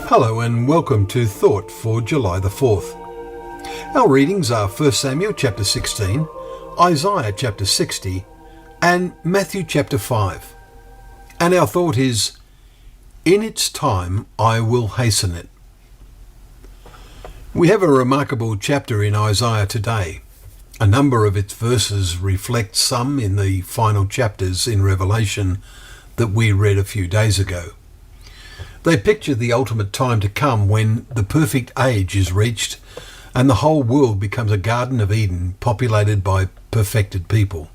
Hello and welcome to Thought for July the 4th. Our readings are 1 Samuel chapter 16, Isaiah chapter 60 and Matthew chapter 5. And our thought is, in its time I will hasten it. We have a remarkable chapter in Isaiah today. A number of its verses reflect some in the final chapters in Revelation that we read a few days ago. They picture the ultimate time to come when the perfect age is reached and the whole world becomes a Garden of Eden populated by perfected people.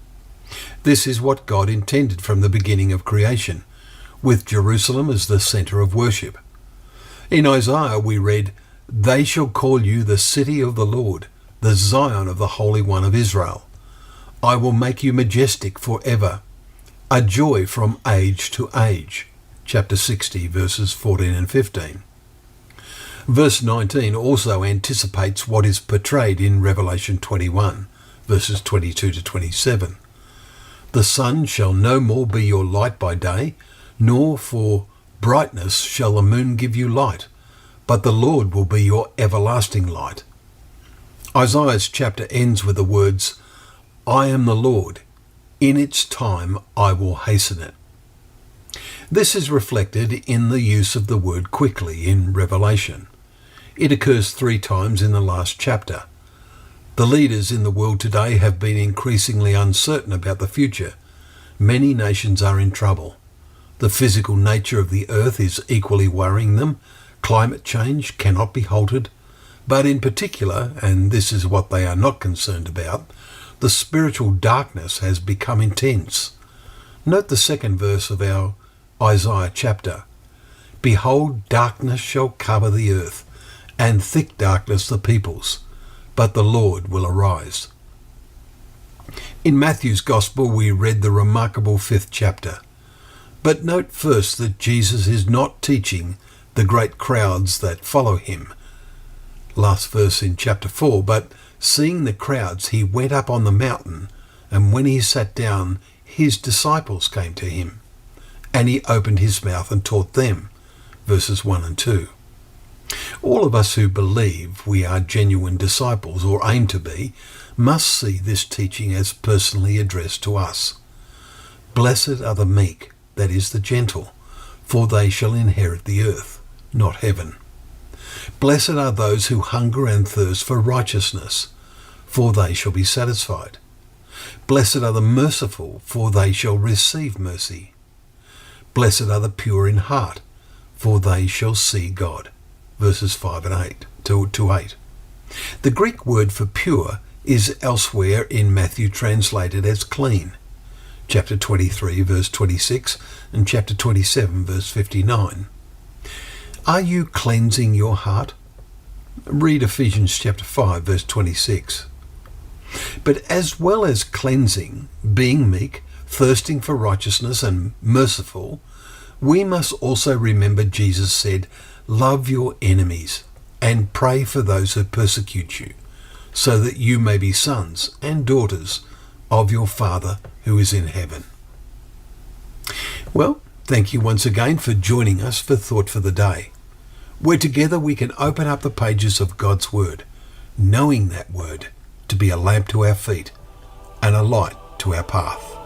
This is what God intended from the beginning of creation, with Jerusalem as the centre of worship. In Isaiah we read, "They shall call you the city of the Lord, the Zion of the Holy One of Israel. I will make you majestic forever, a joy from age to age." Chapter 60, verses 14 and 15. Verse 19 also anticipates what is portrayed in Revelation 21, verses 22 to 27. "The sun shall no more be your light by day, nor for brightness shall the moon give you light, but the Lord will be your everlasting light." Isaiah's chapter ends with the words, "I am the Lord, in its time I will hasten it." This is reflected in the use of the word quickly in Revelation. It occurs 3 times in the last chapter. The leaders in the world today have been increasingly uncertain about the future. Many nations are in trouble. The physical nature of the earth is equally worrying them. Climate change cannot be halted. But in particular, and this is what they are not concerned about, the spiritual darkness has become intense. Note the second verse of our Isaiah chapter. "Behold, darkness shall cover the earth, and thick darkness the peoples, but the Lord will arise." In Matthew's Gospel we read the remarkable 5th chapter. But note first that Jesus is not teaching the great crowds that follow him. Last verse in chapter 4, "But seeing the crowds, he went up on the mountain, and when he sat down, his disciples came to him. And he opened his mouth and taught them." Verses 1 and 2. All of us who believe we are genuine disciples, or aim to be, must see this teaching as personally addressed to us. "Blessed are the meek," that is the gentle, "for they shall inherit the earth," not heaven. "Blessed are those who hunger and thirst for righteousness, for they shall be satisfied. Blessed are the merciful, for they shall receive mercy. Blessed are the pure in heart, for they shall see God." Verses 5 and 8 to 8. The Greek word for pure is elsewhere in Matthew translated as clean. Chapter 23, verse 26, and chapter 27, verse 59. Are you cleansing your heart? Read Ephesians chapter 5, verse 26. But as well as cleansing, being meek, thirsting for righteousness and merciful, we must also remember Jesus said, "Love your enemies and pray for those who persecute you, so that you may be sons and daughters of your Father who is in heaven." Well, thank you once again for joining us for Thought for the Day, where together we can open up the pages of God's Word, knowing that Word to be a lamp to our feet and a light to our path.